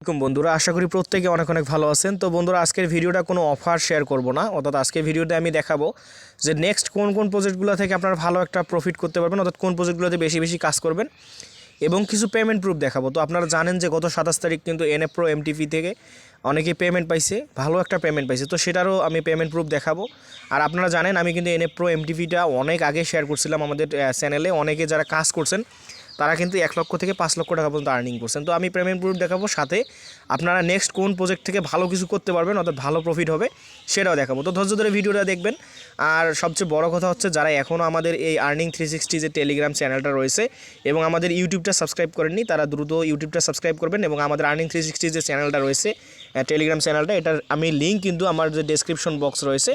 বন্ধুরা আশা করি প্রত্যেকে অনেক অনেক ভালো আছেন। তো বন্ধুরা আজকের ভিডিওটা কোনো অফার শেয়ার করব না, অর্থাৎ আজকের ভিডিওতে আমি দেখাবো যে নেক্সট কোন কোন প্রজেক্টগুলো থেকে আপনারা ভালো একটা প্রফিট করতে পারবেন, অর্থাৎ কোন প্রজেক্টগুলোতে বেশি বেশি কাজ করবেন এবং কিছু পেমেন্ট প্রুফ দেখাবো। তো আপনারা জানেন যে গত 27 তারিখ কিন্তু NF Pro MTP থেকে অনেকেই পেমেন্ট পাইছে, ভালো একটা পেমেন্ট পাইছে, তো সেটারও আমি পেমেন্ট প্রুফ দেখাবো। আর আপনারা জানেন আমি কিন্তু NF Pro MTPটা অনেক আগে শেয়ার করছিলাম আমাদের চ্যানেলে। অনেকে যারা কাজ করছেন তারা কিন্তু 1 লক্ষ থেকে 5 লক্ষ টাকা পর্যন্ত আর্নিং করছেন। তো আমি পেমেন্ট প্রুফ দেখাবো, সাথে আপনারা নেক্সট কোন প্রজেক্ট থেকে ভালো কিছু করতে পারবেন, অর্থাৎ ভালো প্রফিট হবে সেটাও দেখাবো। তো ধৈর্য ধরে ভিডিওটা দেখবেন। আর সবচেয়ে বড় কথা হচ্ছে যারা এখনও আমাদের এই আর্নিং 360 যে টেলিগ্রাম চ্যানেলটা রয়েছে এবং আমাদের ইউটিউবটা সাবস্ক্রাইব করেননি, তারা দ্রুত ইউটিউবটা সাবস্ক্রাইব করবেন এবং আমাদের আর্নিং 360 যে চ্যানেলটা রয়েছে টেলিগ্রাম চ্যানেলটা, এটার আমি লিঙ্ক কিন্তু আমার যে ডেসক্রিপশন বক্স রয়েছে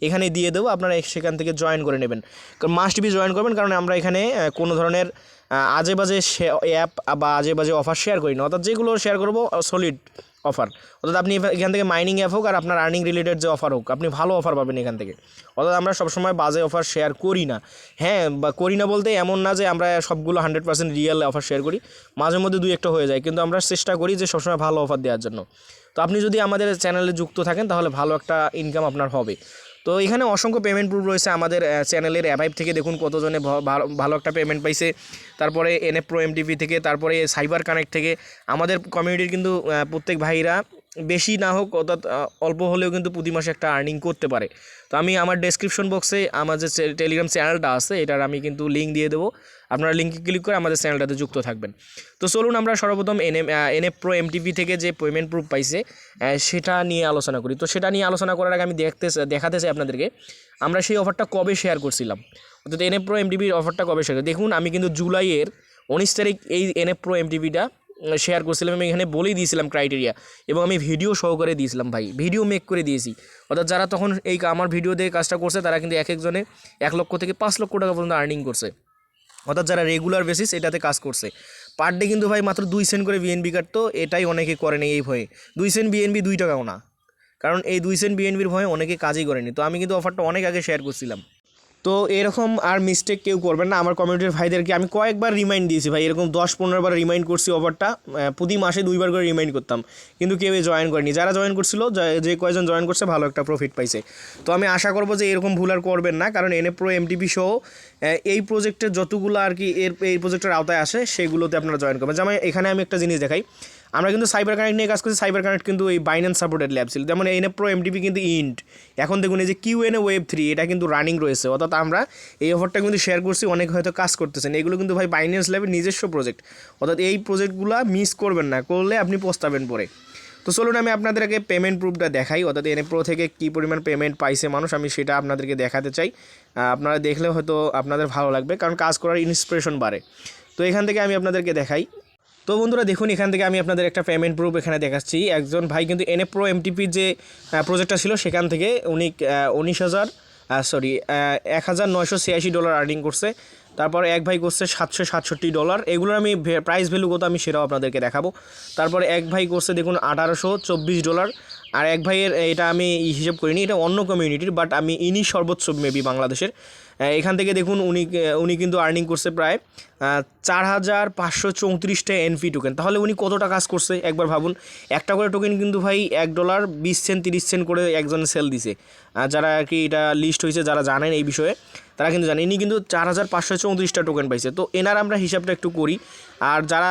এখানে দিয়ে দেবো, আপনারা সেখান থেকে জয়েন করে নেবেন। কারণ মাস্ট বি জয়েন করবেন, কারণ আমরা এখানে কোনো ধরনের আজে বাজে অ্যাপ বা আজে বাজে অফার শেয়ার করি না, অর্থাৎ যেগুলো শেয়ার করবো সলিড অফার। অর্থাৎ আপনি এখান থেকে মাইনিং অ্যাপ হোক আর আপনার আর্নিং রিলেটেড যে অফার হোক, আপনি ভালো অফার পাবেন এখান থেকে। অর্থাৎ আমরা সবসময় বাজে অফার শেয়ার করি না। হ্যাঁ, বা করি না বলতে এমন না যে আমরা সবগুলো 100% রিয়েল অফার শেয়ার করি, মাঝে মধ্যে দুই একটা হয়ে যায়, কিন্তু আমরা চেষ্টা করি যে সবসময় ভালো অফার দেওয়ার জন্য। তো আপনি যদি আমাদের চ্যানেলে যুক্ত থাকেন তাহলে ভালো একটা ইনকাম আপনার হবে। তো এখানে অসংখ্য পেমেন্ট প্রুফ রয়েছে আমাদের চ্যানেলের অ্যাভাইভ থেকে, দেখুন কতজনে ভালো একটা পেমেন্ট পাইছে। তারপরে NF Pro MTP থেকে, তারপরে সাইবার কানেক্ট থেকে। আমাদের কমিউনিটির কিন্তু প্রত্যেক ভাইরা বেশি না হোক অর্থাৎ অল্প হলেও কিন্তু প্রতি মাসে একটা আর্নিং করতে পারে। তো আমি আমার ডেসক্রিপশন বক্সে আমার যে টেলিগ্রাম চ্যানেলটা আছে এটার আমি কিন্তু লিঙ্ক দিয়ে দেবো, আপনারা লিঙ্কে ক্লিক করে আমাদের চ্যানেলটাতে যুক্ত থাকবেন। তো চলুন আমরা সর্বপ্রথম NF Pro MTP থেকে যে পেমেন্ট প্রুফ পাইছে সেটা নিয়ে আলোচনা করি। তো সেটা নিয়ে আলোচনা করার আগে আমি দেখাতে চাই আপনাদেরকে আমরা সেই অফারটা কবে শেয়ার করছিলাম, অর্থাৎ NF Pro MTP অফারটা কবে শেয়ার। দেখুন আমি কিন্তু জুলাইয়ের 19 তারিখ এই NF Pro MTPটা শেয়ার করছিলাম। আমি এখানে বলেই দিয়েছিলাম ক্রাইটেরিয়া, এবং আমি ভিডিও সহকারে দিয়েছিলাম, ভাই ভিডিও মেক করে দিয়েছি। অর্থাৎ যারা তখন এই আমার ভিডিও দিয়ে কাজটা করছে তারা কিন্তু এক একজনে 1 লক্ষ থেকে 5 লক্ষ টাকা পর্যন্ত আর্নিং করছে। অর্থাৎ যারা রেগুলার বেসিস এটাতে কাজ করছে, পার ডে কিন্তু ভাই মাত্র 2 সেন্ট করে বিএনবি কাটতো। এটাই অনেকে করেনি এই ভয়ে, 2 সেন্ট বিএনবি 2 টাকাও না, কারণ এই 2 সেন্ট বিএনবির ভয়ে অনেকে কাজই করেনি। তো আমি কিন্তু অফারটা অনেক আগে শেয়ার করছিলাম। তো এরকম আর মিস্টেক কেউ করবেন না। আমার কমিউনিটির ভাইদেরকে আমি কয়েকবার রিমাইন্ড দিয়েছি, ভাই এরকম 10-15 বার রিমাইন্ড করছি অফারটা, প্রতি মাসে 2 বার করে রিমাইন্ড করতাম, কিন্তু কেউ জয়েন করেনি। যারা জয়েন করছিল, যে কয়েকজন জয়েন করছে ভালো একটা প্রফিট পাইছে। তো আমি আশা করবো যে এরকম ভুল আর করবেন না, কারণ NF Pro MTP সহ এই প্রজেক্টের যতগুলো আর কি এই প্রজেক্টের আওতায় আসে সেগুলোতে আপনারা জয়েন করবেন। যেমন এখানে আমি একটা জিনিস দেখাই, আমরা কিন্তু সাইবার কানেক্ট নিয়ে কাজ করছি। সাইবার কানেক্ট কিন্তু এই বাইন্যান্স সাপোর্টেড ল্যাব ছিল, যেমন NF Pro MTP কিন্তু ইন্ট। এখন দেখুন এই যে Qna Web3 এটা কিন্তু রানিং রয়েছে, অর্থাৎ আমরা এই অফারটা কিন্তু শেয়ার করছি, অনেক হয়তো কাজ করতেছেন। এগুলো কিন্তু ভাই বাইন্যান্স ল্যাবের নিজস্ব প্রজেক্ট, অর্থাৎ এই প্রজেক্টগুলো মিস করবেন না, করলে আপনি পস্তাবেন পরে। তো চলুন আমি আপনাদেরকে পেমেন্ট প্রুফটা দেখাই, অর্থাৎ NF Pro থেকে কী পরিমাণ পেমেন্ট পাইছে মানুষ, আমি সেটা আপনাদেরকে দেখাতে চাই। আপনারা দেখলে হয়তো আপনাদের ভালো লাগবে, কারণ কাজ করার ইন্সপিরেশন বাড়ে। তো এখান থেকে আমি আপনাদেরকে দেখাই। তো বন্ধুরা দেখুন এখান থেকে আমি আপনাদের একটা পেমেন্ট প্রুফ এখানে দেখাচ্ছি। একজন ভাই কিন্তু NF Pro MTP যে প্রজেক্টটা ছিল সেখান থেকে উনি $1986 আর্নিং করছে। তারপর এক ভাই করছে $767। এগুলোর আমি প্রাইস ভ্যালু কত আমি সেটাও আপনাদেরকে দেখাবো। তারপরে এক ভাই করছে দেখুন $1824। আর এক ভাইয়ের এটা আমি হিসেব করিনি, এটা অন্য কমিউনিটির, বাট আমি ইনি সর্বোচ্চ মেবি বাংলাদেশের। এখান থেকে দেখুন উনি কিন্তু আর্নিং করছে প্রায় 4534টা NP টোকেন। তাহলে উনি কতটা কাজ করছে একবার ভাবুন। একটা করে টোকেন কিন্তু ভাই $1 20 সেন্ট 30 সেন্ট করে একজনে সেল দিছে। যারা আর কি এটা লিস্ট হয়েছে, যারা জানেন এই বিষয়ে তারা কিন্তু জানেন। ইনি কিন্তু 4534টা টোকেন পাইছে। তো এনার আমরা হিসাবটা একটু করি, আর যারা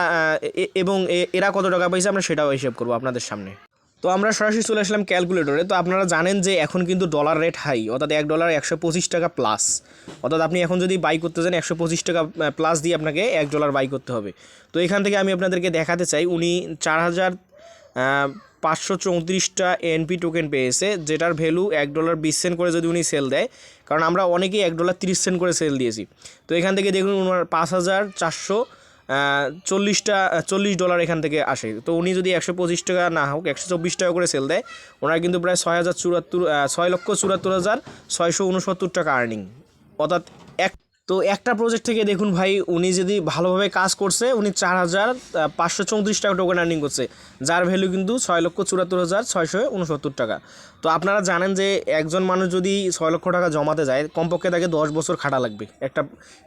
এবং এরা কত টাকা পাইছে আমরা সেটাও হিসাব করবো আপনাদের সামনে। তো আমরা সরাসরি চলে আসলাম ক্যালকুলেটরে। তো আপনারা জানেন যে এখন কিন্তু ডলার রেট হাই, অর্থাৎ $1 125 টাকা প্লাস। অর্থাৎ আপনি এখন যদি বাই করতে যান 125 টাকা প্লাস দিয়ে আপনাকে $1 বাই করতে হবে। তো এখান থেকে আমি আপনাদেরকে দেখাতে চাই উনি 4534টা NP টোকেন পেয়েছে, যেটার ভ্যালু $1 20 সেন্ট করে যদি উনি সেল দেয়, কারণ আমরা অনেকেই $1 30 সেন্ট করে সেল দিয়েছি। তো এখান থেকে দেখুন ওনার $5440 এখান থেকে আসে। তো উনি যদি 125 টাকা না হোক 124 টাকা করে সেল দেয়, ওনার কিন্তু প্রায় 6,74,669 টাকা আর্নিং। অর্থাৎ একটা প্রজেক্ট থেকে দেখুন ভাই উনি যদি ভালোভাবে কাজ করছে উনি 4534 টাকা টোকেন আর্নিং করছে, যার ভ্যালু কিন্তু 6,74,669 টাকা। তো আপনারা জানেন যে একজন মানুষ যদি 6 লক্ষ টাকা জমাতে যায় কমপক্ষে তাকে 10 বছর খাটা লাগবে, একটা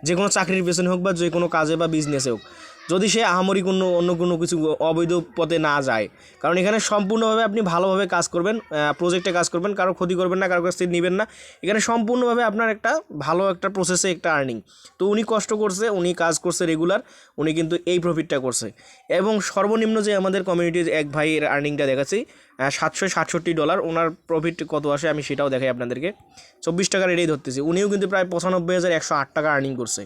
যে কোনো চাকরির পেছনে হোক বা যে কোনো কাজে বা বিজনেসে হোক। যদি সে আহামরি অন্য কোনো কিছু অবৈধ পথে না যায়। কারণ এখানে সম্পূর্ণভাবে আপনি ভালোভাবে কাজ করবেন, প্রজেক্টে কাজ করবেন, কারো ক্ষতি করবেন না, কারো কাছ থেকে নেবেন না। এখানে সম্পূর্ণভাবে আপনার একটা ভালো একটা প্রসেসে একটা আর্নিং। তো উনি কষ্ট করছে, উনি কাজ করছে রেগুলার, উনি কিন্তু এই প্রফিটটা করছে। এবং সর্বনিম্ন যে আমাদের কমিউনিটির এক ভাইয়ের আর্নিংটা দেখাচ্ছি $767, ওনার প্রফিট কত আসে আমি সেটাও দেখাই আপনাদেরকে। 24 টাকার এটাই ধরতেছি। উনিও কিন্তু প্রায় 95,108 টাকা আর্নিং করছে।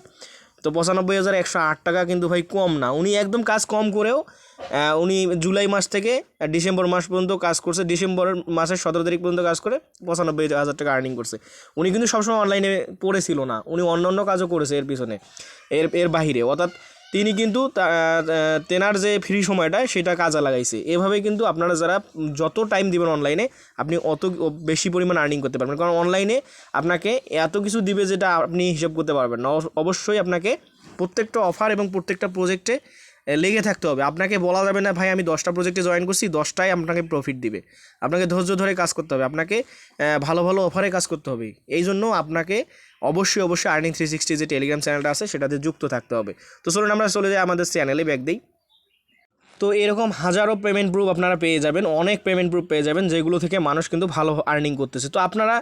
তো 95,108 টাকা কিন্তু ভাই কম না। উনি একদম কাজ কম করেও উনি জুলাই মাস থেকে ডিসেম্বর মাস পর্যন্ত কাজ করছে, ডিসেম্বর মাসের 17 তারিখ পর্যন্ত কাজ করে 95,000 টাকা আর্নিং করছে। উনি কিন্তু সবসময় অনলাইনে পড়েছিল না, উনি অন্য কাজও করেছে এর পিছনে, এর বাহিরে। অর্থাৎ তিনি কিন্তু তেনার যে ফ্রি সময়টা সেটা কাজে লাগাইছে। এভাবে কিন্তু আপনারা যারা যত টাইম দিবেন অনলাইনে, আপনি অত বেশি পরিমাণ আর্নিং করতে পারবেন। কারণ অনলাইনে আপনাকে এত কিছু দিবে যেটা আপনি হিসাব করতে পারবেন না। অবশ্যই আপনাকে প্রত্যেকটা অফার এবং প্রত্যেকটা প্রজেক্টে লেগে থাকতে হবে। আপনাকে বলা যাবে না ভাই আমি 10টা প্রজেক্টে জয়েন করছি, 10টাই আপনাকে প্রফিট দিবে। আপনাকে ধৈর্য ধরে কাজ করতে হবে, আপনাকে ভালো ভালো অফারে কাজ করতে হবে। এই জন্য আপনাকে অবশ্যই আর্নিং 360 যে টেলিগ্রাম চ্যানেলটা আছে সেটাতে যুক্ত থাকতে হবে। তো চলুন আমরা চলে যাই আমাদের চ্যানেলে ব্যাক দিই। তো এরকম হাজারো পেমেন্ট প্রুফ আপনারা পেয়ে যাবেন, অনেক পেমেন্ট প্রুফ পেয়ে যাবেন, যেগুলো থেকে মানুষ কিন্তু ভালো আর্নিং করতেছে। তো আপনারা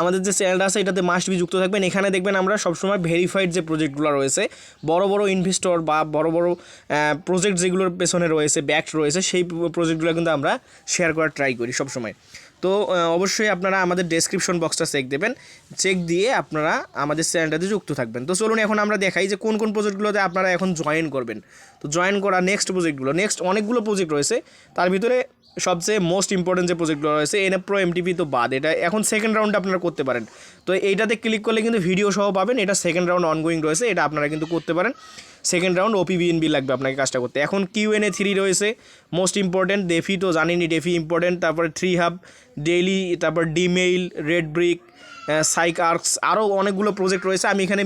আমাদের যে চ্যানেলটা আছে এটাতে মাস্ট বি যুক্ত থাকবেন। এখানে দেখবেন আমরা সবসময় ভেরিফাইড যে প্রজেক্টগুলো রয়েছে, বড় বড় ইনভেস্টর বা বড় বড় প্রজেক্ট যেগুলোর পেছনে রয়েছে, ব্যাকড রয়েছে, সেই প্রজেক্টগুলো কিন্তু আমরা শেয়ার করার ট্রাই করি সবসময়। তো অবশ্যই আপনারা আমাদের ডেসক্রিপশন বক্সটা চেক দেবেন, চেক দিয়ে আপনারা আমাদের চ্যানেলটাতে যুক্ত থাকবেন। তো চলুন এখন আমরা দেখাই যে কোন কোন প্রজেক্টগুলোতে আপনারা এখন জয়েন করবেন। তো জয়েন করা নেক্সট প্রজেক্টগুলো, অনেকগুলো প্রজেক্ট রয়েছে, তার ভিতরে সবচেয়ে মোস্ট ইম্পর্টেন্ট যে প্রজেক্টগুলো রয়েছে NFP MTP তো বাদ, এটা এখন সেকেন্ড রাউন্ডে আপনারা করতে পারেন। তো এইটাতে ক্লিক করলে কিন্তু ভিডিও সহ পাবেন, এটা সেকেন্ড রাউন্ড অনগোয়িং রয়েছে, এটা আপনারা কিন্তু করতে পারেন। সেকেন্ড রাউন্ড OPBNB লাগবে আপনাকে কাজটা করতে। এখন Qna3 রয়েছে মোস্ট ইম্পর্টেন্ট, ডেফি তো জানেনই, ডেফি ইম্পর্টেন্ট, তারপরে 3 হাব ডেইলি, তারপর ডিমেইল, রেড ব্রিক, সাইকার্কস, আরও অনেকগুলো প্রজেক্ট রয়েছে। আমি এখানে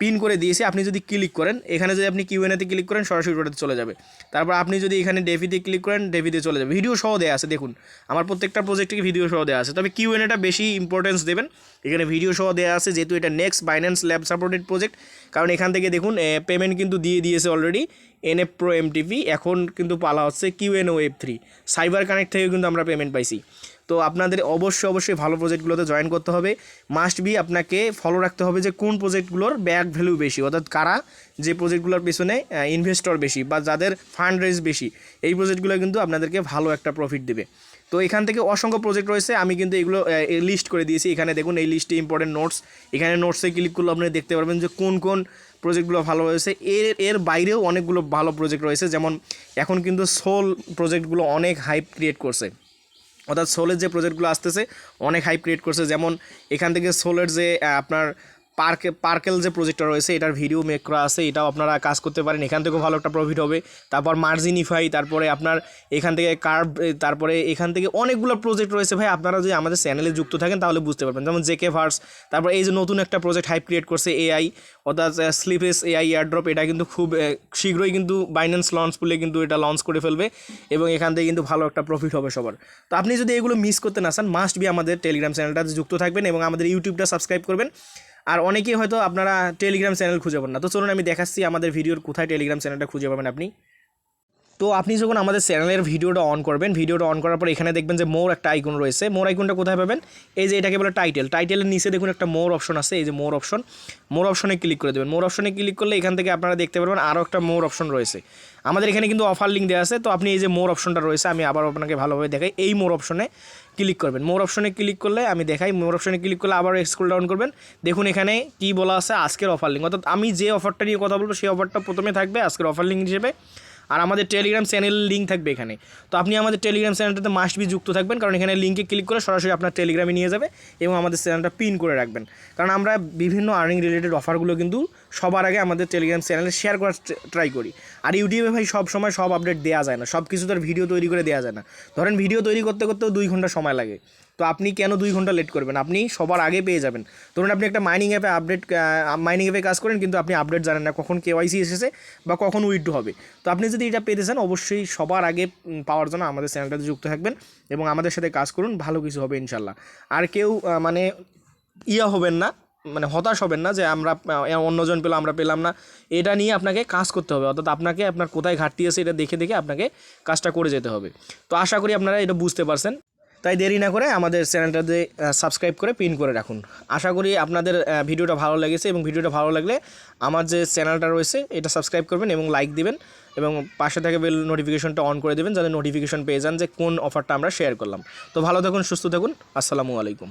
পিন করে দিয়েছি। আপনি যদি ক্লিক করেন, এখানে যদি আপনি Qna-তে ক্লিক করেন সরাসরি ওটাতে চলে যাবে। তারপর আপনি যদি এখানে ডেফিতে ক্লিক করেন, ডেফিতে চলে যাবে। ভিডিও সহ দেওয়া আছে, দেখুন আমার প্রত্যেকটা প্রজেক্টে ভিডিও সহ দেওয়া আছে। তবে Qna-টা বেশি ইম্পর্টেন্স দেবেন, এখানে ভিডিও সহ দেওয়া আছে, যেহেতু এটা next Binance lab supported project. কারণ এখান থেকে দেখুন পেমেন্ট কিন্তু দিয়ে দিয়েছে অলরেডি NFP MTP, এখন কিন্তু পালা হচ্ছে Qna3 সাইবার কানেক্ট থেকে কিন্তু আমরা পেমেন্ট পাইছি। তো আপনাদের অবশ্যই ভালো প্রজেক্টগুলোতে জয়েন করতে হবে। মাস্ট বি আপনাকে ফলো রাখতে হবে যে কোন প্রজেক্টগুলোর ব্যাক ভ্যালু বেশি, অর্থাৎ কারা যে প্রজেক্টগুলোর পেছনে ইনভেস্টর বেশি বা যাদের ফান্ড রেজ বেশি, এই প্রজেক্টগুলো কিন্তু আপনাদেরকে ভালো একটা প্রফিট দেবে। তো এখান থেকে অসংখ্য প্রজেক্ট রয়েছে, আমি কিন্তু এগুলো লিস্ট করে দিয়েছি। এখানে দেখুন এই লিস্টে ইম্পর্টেন্ট নোটস, এখানে নোটসে ক্লিক করলে আপনি দেখতে পারবেন যে কোন কোন প্রজেক্টগুলো ভালো হয়েছে। এর বাইরেও অনেকগুলো ভালো প্রজেক্ট রয়েছে, যেমন এখন কিন্তু সোল প্রজেক্টগুলো অনেক হাইপ ক্রিয়েট করছে, অর্থাৎ সোলের যে প্রজেক্টগুলো আসতেছে অনেক হাইপ ক্রিয়েট করছে। যেমন এখান থেকে সোলের যে আপনার পার্কেল যে প্রজেক্টটা রয়েছে এটার ভিডিও মেক করা আছে, এটাও আপনারা কাজ করতে পারেন, এখান থেকেও ভালো একটা প্রফিট হবে। তারপর মার্জিনিফাই, তারপরে আপনার এখান থেকে কার্ভ, তারপরে এখান থেকে অনেকগুলো প্রজেক্ট রয়েছে ভাই। আপনারা যদি আমাদের চ্যানেলে যুক্ত থাকেন তাহলে বুঝতে পারবেন। যেমন জেকে ভার্স, তারপর এই যে নতুন একটা প্রজেক্ট হাইপ ক্রিয়েট করছে AI, অর্থাৎ স্লিপেস AI এয়ারড্রপ, এটা কিন্তু খুব শীঘ্রই কিন্তু বাইন্যান্স লঞ্চ করলে কিন্তু এটা লঞ্চ করে ফেলবে এবং এখান থেকে কিন্তু ভালো একটা প্রফিট হবে সবার। তো আপনি যদি এগুলো মিস করতে না চান, মাস্ট বি আমাদের টেলিগ্রাম চ্যানেলটাতে যুক্ত থাকবেন এবং আমাদের ইউটিউবটা সাবস্ক্রাইব করবেন। আর অনেকেই হয়তো আপনারা টেলিগ্রাম চ্যানেল খুঁজে পান না, তো চলুন আমি দেখাচ্ছি আমাদের ভিডিওর কোথায় টেলিগ্রাম চ্যানেলটা খুঁজে পাবেন আপনি। তো আপনি যখন আমাদের চ্যানেলের ভিডিওটা অন করবেন, ভিডিওটা অন করার পর এখানে দেখবেন যে মোর একটা আইকন রয়েছে। মোর আইকনটা কোথায় পাবেন? এই যে এটাকে বলে টাইটেলের নিচে দেখুন একটা মোর অপশন আছে, এই যে মোর অপশনে ক্লিক করে দেবেন। মোর অপশনে ক্লিক করলে এখান থেকে আপনারা দেখতে পারবেন আরও একটা মোর অপশন রয়েছে। আমাদের এখানে কিন্তু অফার লিঙ্ক দেওয়া আছে। তো আপনি এই যে মোর অপশনটা রয়েছে, আমি আবার আপনাকে ভালোভাবে দেখাই, এই মোর অপশনে ক্লিক করবেন। মোর অপশনে ক্লিক করলে আমি দেখাই, মোর অপশনে ক্লিক করলে আবার স্ক্রল ডাউন করবেন, দেখুন এখানে কি বলা আছে, আজকের অফার লিঙ্ক। অর্থাৎ আমি যে অফারটা নিয়ে কথা বলবো সেই অফারটা প্রথমে থাকবে আজকের অফার লিঙ্ক হিসেবে, আর আমাদের টেলিগ্রাম চ্যানেল লিঙ্ক থাকবে এখানে। তো আপনি আমাদের টেলিগ্রাম চ্যানেলটাতে মাস্ট বি যুক্ত থাকবেন, কারণ এখানে লিঙ্কে ক্লিক করে সরাসরি আপনার টেলিগ্রামে নিয়ে যাবে এবং আমাদের চ্যানেলটা পিন করে রাখবেন। কারণ আমরা বিভিন্ন আর্নিং রিলেটেড অফারগুলো কিন্তু সবার আগে আমাদের টেলিগ্রাম চ্যানেলে শেয়ার করার ট্রাই করি। আর ইউটিউবে ভাই সব সময় সব আপডেট দেওয়া যায় না, সব কিছু তার ভিডিও তৈরি করে দেওয়া যায় না। ধরেন ভিডিও তৈরি করতে করতেও 2 ঘন্টা সময় লাগে, তো আপনি কেন 2 ঘন্টা লেট করবেন? আপনি সবার আগে পেয়ে যাবেন। ধরুন আপনি একটা মাইনিং অ্যাপে কাজ করেন, কিন্তু আপনি আপডেট জানেন না কখন KYC এসেছে বা কখন উইথড্র হবে। তো আপনি যদি এটা পেতে চান, অবশ্যই সবার আগে পাওয়ার জন্য আমাদের চ্যানেলটাতে যুক্ত থাকবেন এবং আমাদের সাথে কাজ করুন, ভালো কিছু হবে ইনশাল্লাহ। আর কেউ মানে হবেন না, মানে হতাশ হবেন না যে আমরা অন্যজন পেলো আমরা পেলাম না, এটা নিয়ে আপনাকে কাজ করতে হবে, অর্থাৎ আপনাকে আপনার কোথায় ঘাটতি আছে এটা দেখে দেখে আপনাকে কাজটা করে যেতে হবে। তো আশা করি আপনারা এটা বুঝতে পারছেন। তাই দেরি না করে আমাদের চ্যানেলটাতে সাবস্ক্রাইব করে পিন করে রাখুন। আশা করি আপনাদের ভিডিওটা ভালো লেগেছে, এবং ভিডিওটা ভালো লাগলে আমার যে চ্যানেলটা রয়েছে এটা সাবস্ক্রাইব করবেন এবং লাইক দিবেন, এবং পাশে থেকে বেল নোটিফিকেশনটা অন করে দেবেন যাতে নোটিফিকেশন পেয়ে যান যে কোন অফারটা আমরা শেয়ার করলাম। তো ভালো থাকুন, সুস্থ থাকুন, আসসালামু আলাইকুম।